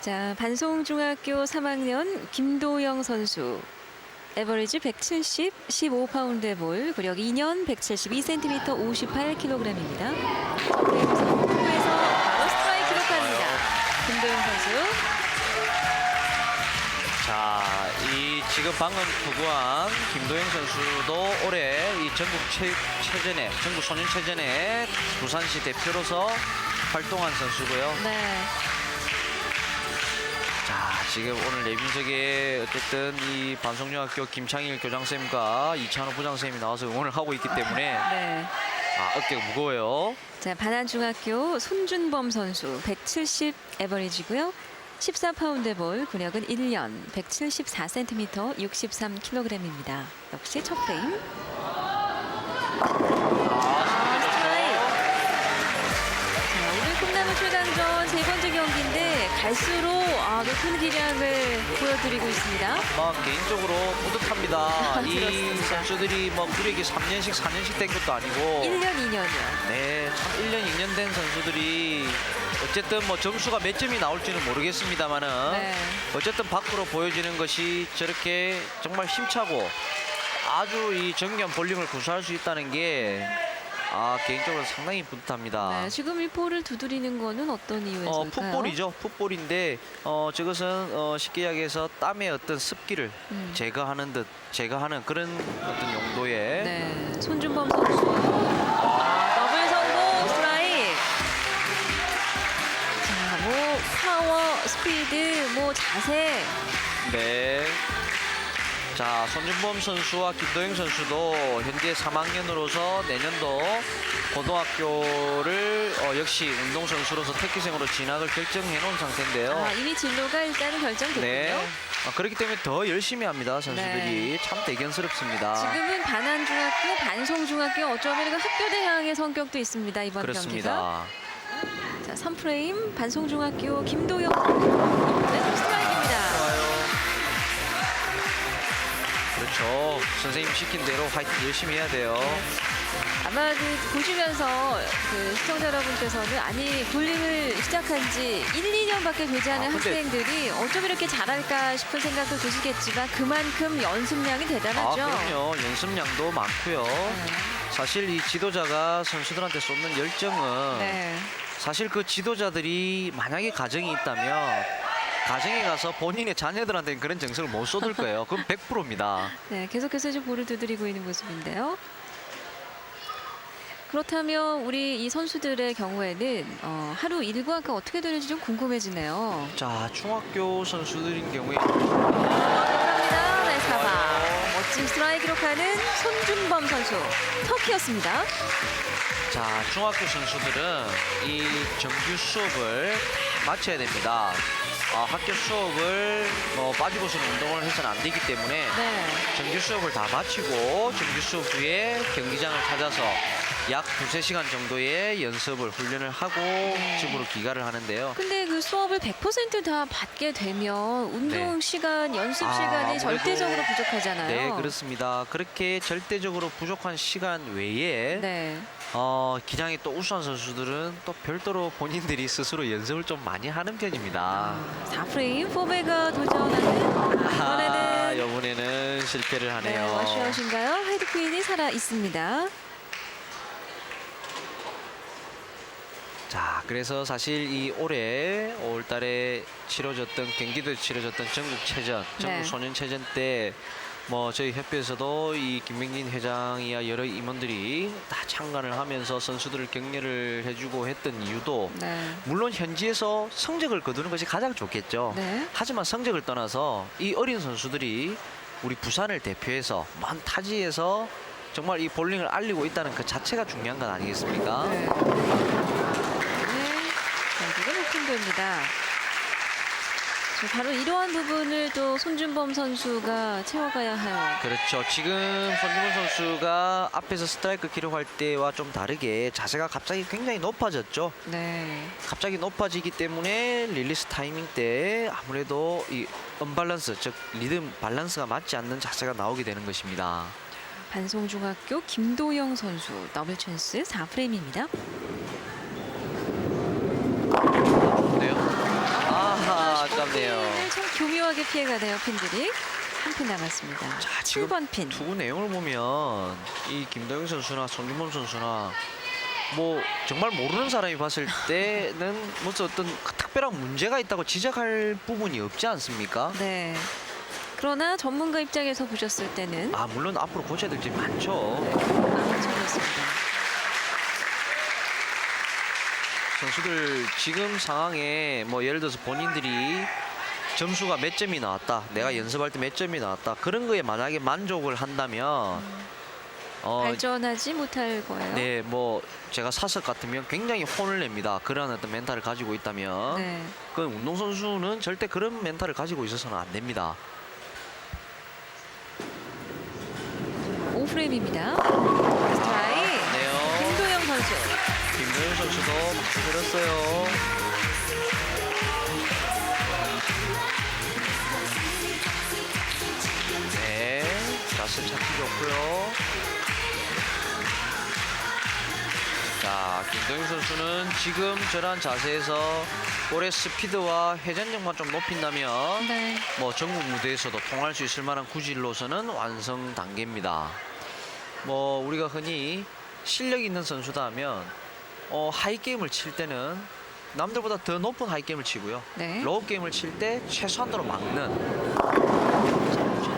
자, 반송중학교 3학년 김도영 선수. 에버리지 170, 15파운드의 볼, 구력 2년 172cm, 58kg입니다. 후에서 바로 스트라이크 기록합니다. 김도영 선수. 자, 이 지금 방금 투구한 김도영 선수도 올해 이 체전에, 전국 소년체전에 부산시 대표로서 활동한 선수고요. 네. 자, 지금 오늘 내빈석에 어쨌든 이 반송중학교 김창일 교장쌤과 이찬호 부장쌤이 나와서 응원을 하고 있기 때문에 네. 어깨가 무거워요. 자, 반안중학교 손준범 선수 170 에버리지고요. 14파운드 볼, 구력은 1년 174cm, 63kg입니다. 역시 첫 프레임. 스트라이크. 자, 오늘 꿈나무 최강전 세 번째 경기인데 갈수록 높은 기량을 보여드리고 있습니다. 개인적으로 뿌듯합니다. 이 그렇습니다. 선수들이 구력이 3년씩 4년씩 된 것도 아니고 1년, 2년이요. 네, 참 1년, 2년 된 선수들이 어쨌든 점수가 몇 점이 나올지는 모르겠습니다만은 네. 어쨌든 밖으로 보여지는 것이 저렇게 정말 힘차고 아주 이 정교한 볼링을 구사할 수 있다는 게 개인적으로 상당히 뿌듯합니다. 네, 지금 이 볼을 두드리는 거는 어떤 이유에서일까요? 풋볼이죠. 풋볼인데 저것은 쉽게 이야기해서 땀의 어떤 습기를 제거하는 그런 어떤 용도의 네, 손준범 선수. 더블 성공 스트라이크. 자, 파워, 스피드, 자세. 네. 자, 손준범 선수와 김도영 선수도 현재 3학년으로서 내년도 고등학교를 역시 운동선수로서 특기생으로 진학을 결정해 놓은 상태인데요. 이미 진로가 일단은 결정됐군요. 네. 그렇기 때문에 더 열심히 합니다. 선수들이. 네. 참 대견스럽습니다. 지금은 반안중학교, 반송중학교 어쩌면 학교 대항의 성격도 있습니다. 이번 그렇습니다. 경기가. 자, 3프레임 반송중학교 김도영. 네, 스트라이크입니다. 좋아요. 그렇죠. 선생님 시킨 대로 화이팅 열심히 해야 돼요. 아마 보시면서 시청자 여러분께서는 볼링을 시작한 지 1, 2년밖에 되지 않은 근데- 학생들이 어쩜 이렇게 잘할까 싶은 생각도 드시겠지만 그만큼 연습량이 대단하죠. 그럼요. 연습량도 많고요. 사실 이 지도자가 선수들한테 쏟는 열정은 네. 사실 그 지도자들이 만약에 가정이 있다면 가정에 가서 본인의 자녀들한테는 그런 정성을 못 쏟을 거예요. 그건 100%입니다. 네, 계속해서 지금 볼을 두드리고 있는 모습인데요. 그렇다면 우리 이 선수들의 경우에는 하루 일과가 어떻게 되는지 좀 궁금해지네요. 자, 중학교 선수들인 경우에 감사합니다. 네, 사바. 멋진 스트라이크 기록하는 손준범 선수. 터키였습니다. 자, 중학교 선수들은 이 정규 수업을 다 마쳐야 됩니다. 학교 수업을 빠지고서는 운동을 해서는 안 되기 때문에 네. 정규 수업을 다 마치고 정규 수업 후에 경기장을 찾아서 약 2~3시간 정도의 연습을 훈련을 하고 집으로 귀가를 하는데요. 근데 그 수업을 100%다 받게 되면 운동 네. 시간, 연습 시간이 아무래도- 절대적으로 부족하잖아요. 네, 그렇습니다. 그렇게 절대적으로 부족한 시간 외에 네. 기량이 또 우수한 선수들은 또 별도로 본인들이 스스로 연습을 좀 많이 하는 편입니다. 4프레임 포베가 도전하는 이번에는 이번에는 실패를 네, 하네요. 워시아웃인가요? 헤드퀸이 살아 있습니다. 자, 그래서 사실 이 올해 5월달에 치러졌던 경기도에 치러졌던 전국체전, 네. 전국소년체전 때 저희 협회에서도 이 김명진 회장이야 여러 임원들이 다 참관을 하면서 선수들을 격려를 해주고 했던 이유도 네. 물론 현지에서 성적을 거두는 것이 가장 좋겠죠. 네. 하지만 성적을 떠나서 이 어린 선수들이 우리 부산을 대표해서 먼 타지에서 정말 이 볼링을 알리고 있다는 그 자체가 중요한 것 아니겠습니까? 네. 경기가 오픈됩니다. 바로 이러한 부분을 또 손준범 선수가 채워가야 할. 그렇죠. 지금 손준범 선수가 앞에서 스트라이크 기록할 때와 좀 다르게 자세가 갑자기 굉장히 높아졌죠. 네. 갑자기 높아지기 때문에 릴리스 타이밍 때 아무래도 이 언밸런스, 즉 리듬 밸런스가 맞지 않는 자세가 나오게 되는 것입니다. 반송중학교 김도영 선수 더블 찬스 4프레임입니다. 네요. 아하, 꼼꼼하게 피해가네요. 핀들이. 한 핀 남았습니다. 자, 지금 7번 핀. 투구 내용을 보면 이 김도영 선수나 손준범 선수나 뭐 정말 모르는 사람이 봤을 때는 무슨 어떤 특별한 문제가 있다고 지적할 부분이 없지 않습니까? 네. 그러나 전문가 입장에서 보셨을 때는 아, 물론 앞으로 고쳐야 될 점이 많죠. 아마추어였습니다. 선수들 지금 상황에 뭐 예를 들어서 본인들이 점수가 몇 점이 나왔다, 내가 연습할 때 몇 점이 나왔다, 그런 거에 만약에 만족을 한다면 발전하지 못할 거예요. 네, 뭐 제가 사석 같으면 굉장히 혼을 냅니다. 그런 어떤 멘탈을 가지고 있다면 네. 그 운동선수는 절대 그런 멘탈을 가지고 있어서는 안 됩니다. 5프레임입니다. 스트라이크. 네요. 김도영 선수. 김도영 선수도 많이 들었어요. 네, 자세 찾기 좋고요. 자, 김도영 선수는 지금 저런 자세에서 볼의 스피드와 회전력만 좀 높인다면 네. 뭐 전국 무대에서도 통할 수 있을 만한 구질로서는 완성 단계입니다. 뭐 우리가 흔히 실력 있는 선수다 하면 하이 게임을 칠 때는 남들보다 더 높은 하이 게임을 치고요. 네. 로우 게임을 칠 때 최소한도로 막는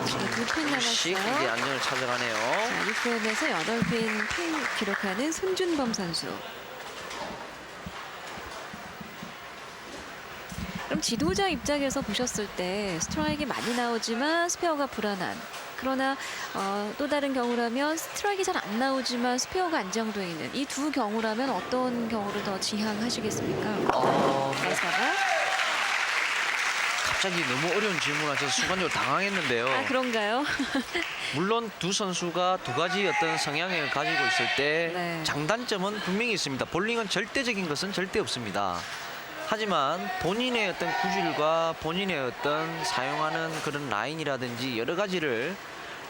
지금 2핀 씩 이제 남았어요. 안정을 찾아가네요. 자, 6프레임에서 8핀 핀 기록하는 손준범 선수. 그럼 지도자 입장에서 보셨을 때 스트라이크가 많이 나오지만 스페어가 불안한, 그러나 또 다른 경우라면 스트라이크가 잘 안 나오지만 스페어가 안정되어 있는 이 두 경우라면 어떤 경우를 더 지향하시겠습니까? 나이스가 갑자기 너무 어려운 질문을 하셔서 순간적으로 당황했는데요. 아, 그런가요? 물론 두 선수가 두 가지 어떤 성향을 가지고 있을 때 네. 장단점은 분명히 있습니다. 볼링은 절대적인 것은 절대 없습니다. 하지만 본인의 어떤 구질과 본인의 어떤 사용하는 그런 라인이라든지 여러 가지를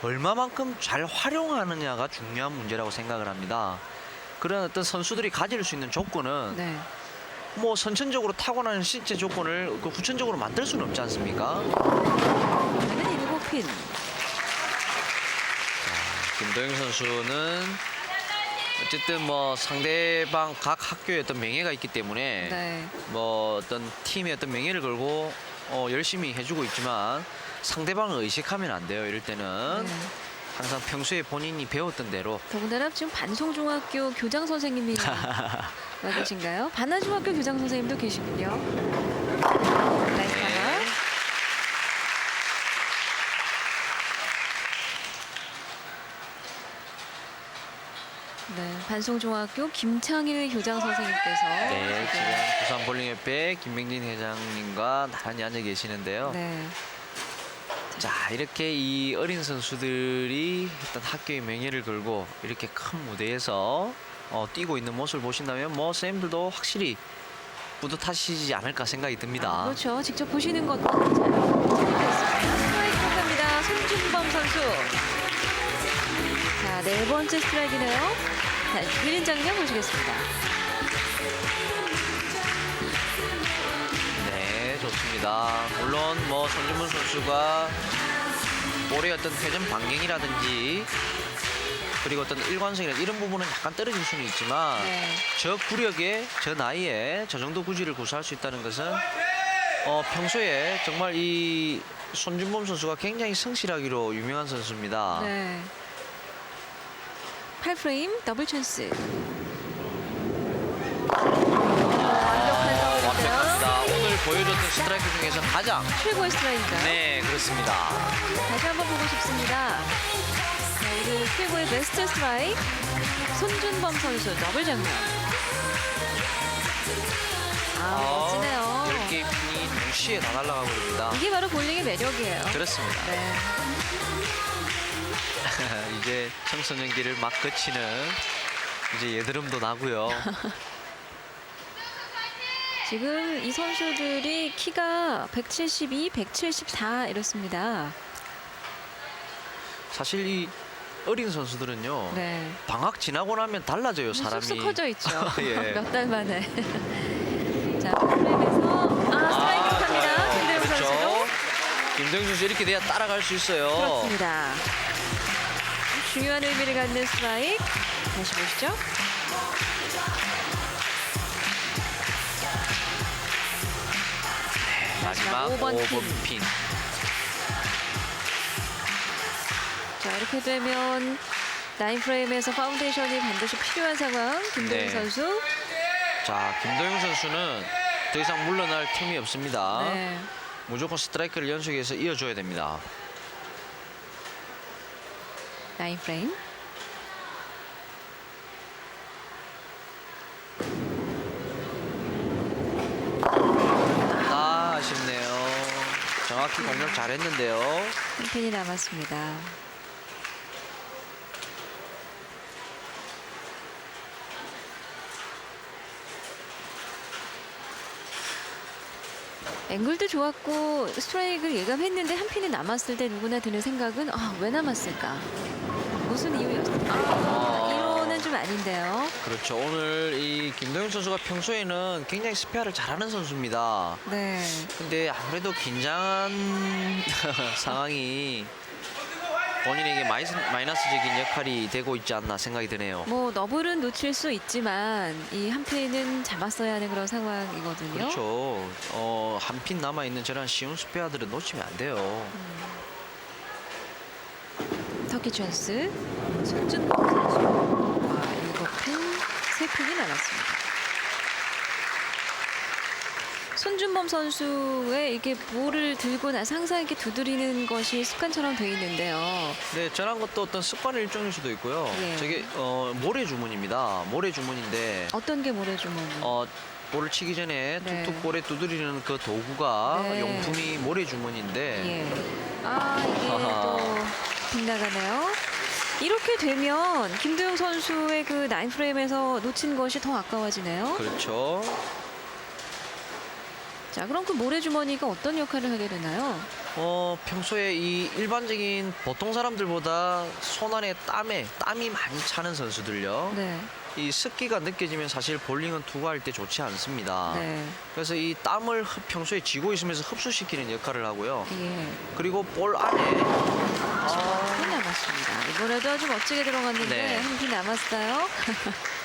얼마만큼 잘 활용하느냐가 중요한 문제라고 생각을 합니다. 그런 어떤 선수들이 가질 수 있는 조건은 네. 뭐 선천적으로 타고나는 신체 조건을 그 후천적으로 만들 수는 없지 않습니까? 그러면 7핀. 김도영 선수는 어쨌든 뭐 상대방 각 학교의 어떤 명예가 있기 때문에 네. 뭐 어떤 팀의 어떤 명예를 걸고 열심히 해주고 있지만 상대방을 의식하면 안 돼요. 이럴 때는 네. 항상 평소에 본인이 배웠던 대로 더군다나 지금 반송중학교 교장 선생님이 와 계신가요? 반나중학교 교장 선생님도 계시군요. 나이스 하나. 네, 반송중학교 김창일 교장 선생님께서 네, 지금 부산 볼링협회 김명진 회장님과 나란히 앉아 계시는데요. 네, 자, 이렇게 이 어린 선수들이 일단 학교의 명예를 걸고 이렇게 큰 무대에서 뛰고 있는 모습을 보신다면 뭐 선생님들도 확실히 뿌듯하시지 않을까 생각이 듭니다. 그렇죠. 직접 보시는 것도 재밌겠습니다. 스트라이크 들어갑니다. 손준범 선수. 자, 네 번째 스트라이크네요. 자, 그린 장면 보시겠습니다. 네, 좋습니다. 물론 뭐 손준문 선수가 볼의 어떤 회전 반경이라든지 그리고 어떤 일관성이나 이런 부분은 약간 떨어질 수는 있지만 네. 저 구력에 저 나이에 저 정도 구질을 구사할 수 있다는 것은 평소에 정말 이 손준범 선수가 굉장히 성실하기로 유명한 선수입니다. 네. 8프레임 더블 찬스. 완벽한 더블인데요. 완벽합니다. 오늘 보여줬던 스트라이크 중에서 가장 최고의 스트라이크인가요? 네, 그렇습니다. 다시 한번 보고 싶습니다. 자, 오늘 최고의 베스트 스트라이크 손준범 선수 더블 장면. 멋지네요. 10개의 핀이 동시에 다 날아가고 있습니다. 이게 바로 볼링의 매력이에요. 그렇습니다. 네. 이제 청소년기를 막 거치는 이제 예드름도 나고요. 지금 이 선수들이 키가 172, 174 이렇습니다. 사실 이 어린 선수들은요. 네. 방학 지나고 나면 달라져요, 사람이. 쑥쑥 커져 있죠. 예. 몇 달 만에. 자, 프레임에서 스트라이크 갑니다. 김대웅 선수. 김도영 선수 이렇게 돼야 따라갈 수 있어요. 그렇습니다. 중요한 의미를 갖는 스트라이크. 다시 보시죠. 마지막 5번 5번 핀. 자, 이렇게 되면 나인 프레임에서 파운데이션이 반드시 필요한 상황. 김도영 네. 선수. 자, 김도영 선수는 더 이상 물러날 틈이 없습니다. 네. 무조건 스트라이크를 연속해서 이어줘야 됩니다. 나인 프레임. 아, 아쉽네요. 정확히 공격 잘했는데요. 한 핀이 남았습니다. 앵글도 좋았고 스트라이크를 예감했는데 한 핀이 남았을 때 누구나 드는 생각은 왜 남았을까? 무슨 이유였을까? 이유는 좀 아닌데요. 그렇죠. 오늘 이 김도영 선수가 평소에는 굉장히 스페어를 잘하는 선수입니다. 네. 근데 아무래도 긴장한 상황이 본인에게 마이너스적인 역할이 되고 있지 않나 생각이 드네요. 뭐 너블은 놓칠 수 있지만 이 한 핀은 잡았어야 하는 그런 상황이거든요. 그렇죠. 한 핀 남아있는 저런 쉬운 스페어들은 놓치면 안 돼요. 터키 찬스. 손준범 선수. 7핀, 3핀이 남았습니다. 손준범 선수의 이게 볼을 들고 나서 항상 이렇게 두드리는 것이 습관처럼 돼 있는데요. 네, 저런 것도 어떤 습관의 일종일 수도 있고요. 예. 저게 모래 주문입니다. 모래 주문인데 어떤 게 모래주머니? 볼을 치기 전에 네. 툭툭 볼에 두드리는 그 도구가 네. 용품이 모래 주문인데 예. 이게 또 빗나가네요. 이렇게 되면 김도영 선수의 그 나인 프레임에서 놓친 것이 더 아까워지네요. 그렇죠. 자, 그럼 그 모래주머니가 어떤 역할을 하게 되나요? 평소에 이 일반적인 보통 사람들보다 손 안에 땀이 많이 차는 선수들요. 네. 이 습기가 느껴지면 사실 볼링은 투구할 때 좋지 않습니다. 네. 그래서 이 땀을 평소에 쥐고 있으면서 흡수시키는 역할을 하고요. 예. 그리고 볼 안에 한 남았습니다. 이번에도 아주 멋지게 들어갔는데 네. 한 핀 남았어요.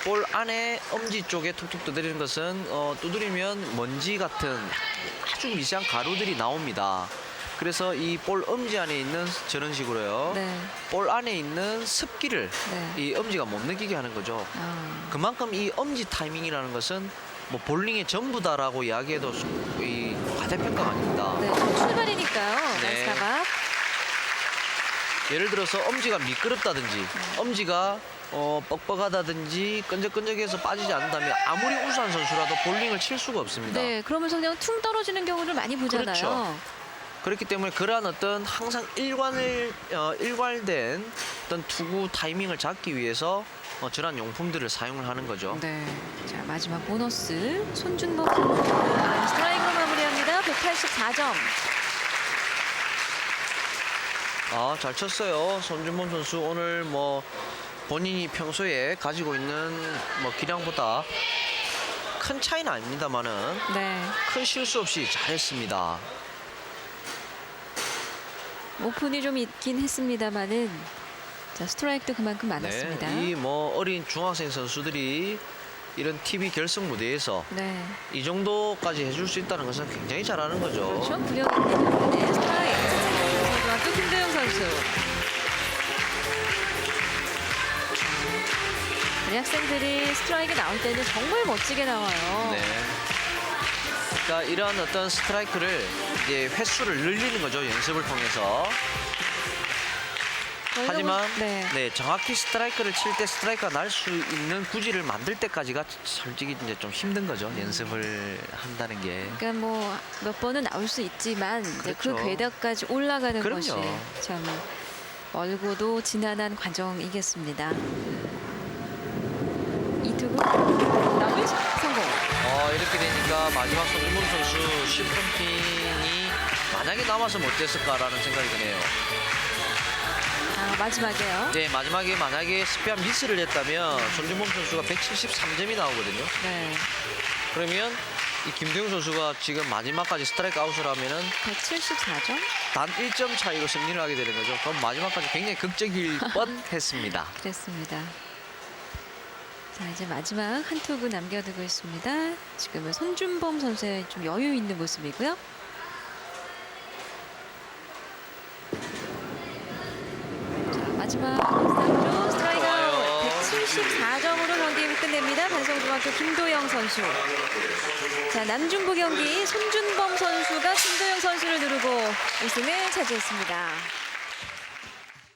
볼 안에 엄지 쪽에 툭툭 두드리는 것은 두드리면 먼지 같은 아주 미세한 가루들이 나옵니다. 그래서 이 볼 엄지 안에 있는 저런 식으로요. 네. 볼 안에 있는 습기를 네. 이 엄지가 못 느끼게 하는 거죠. 그만큼 이 엄지 타이밍이라는 것은 뭐 볼링의 전부다라고 이야기해도 이 과대평가가 아닙니다. 네. 출발이니까요. 네. 나이스 타박. 예를 들어서 엄지가 미끄럽다든지 엄지가 뻑뻑하다든지 끈적끈적해서 빠지지 않는다면 아무리 우수한 선수라도 볼링을 칠 수가 없습니다. 네. 그러면서 그냥 퉁 떨어지는 경우를 많이 보잖아요. 그렇죠. 그렇기 때문에 그러한 어떤 항상 일관된 어떤 투구 타이밍을 잡기 위해서 저런 용품들을 사용을 하는 거죠. 네. 자, 마지막 보너스 손준범 선수. 스트라이크로 마무리합니다. 184점. 잘 쳤어요. 손준범 선수 오늘 뭐 본인이 평소에 가지고 있는 뭐 기량보다 큰 차이는 아닙니다만은 네. 큰 실수 없이 잘했습니다. 오픈이 좀 있긴 했습니다만은 자, 스트라이크도 그만큼 많았습니다. 네, 이 뭐 어린 중학생 선수들이 이런 TV 결승 무대에서 네. 이 정도까지 해줄 수 있다는 것은 굉장히 잘하는 거죠. 그렇죠. 구력 있는 네, 스트라이크. 또 김도영 선수. 우리 학생들이 스트라이크 나올 때는 정말 멋지게 나와요. 네. 그러니까 이런 어떤 스트라이크를 이제 횟수를 늘리는 거죠. 연습을 통해서. 하지만 네. 정확히 스트라이크를 칠 때 스트라이크가 날 수 있는 구질을 만들 때까지가 솔직히 이제 좀 힘든 거죠. 연습을 한다는 게. 그러니까 뭐 몇 번은 나올 수 있지만 이제 그 그렇죠. 궤도까지 올라가는 그럼요. 것이 참 멀고도 지난한 과정이겠습니다. 이투구 더블 성공. 이렇게 되니까 마지막 손준범 선수 10번 핀이 만약에 남아서 못했을까라는 생각이 드네요. 마지막에요. 네, 마지막에 만약에 스페어 미스를 했다면 손준범 선수가 173점이 나오거든요. 네. 그러면 이 김도영 선수가 지금 마지막까지 스트라이크 아웃을 하면은 174점. 단 1점 차이로 승리를 하게 되는 거죠. 그럼 마지막까지 굉장히 극적일 뻔했습니다. 그랬습니다. 자, 이제 마지막 한 투구 남겨두고 있습니다. 지금은 손준범 선수의 좀 여유 있는 모습이고요. 자, 마지막 스타트 스트라이크 아웃. 174점으로 경기 끝냅니다. 반성중학교 김도영 선수. 자, 남중부 경기 손준범 선수가 김도영 선수를 누르고 우승을 차지했습니다.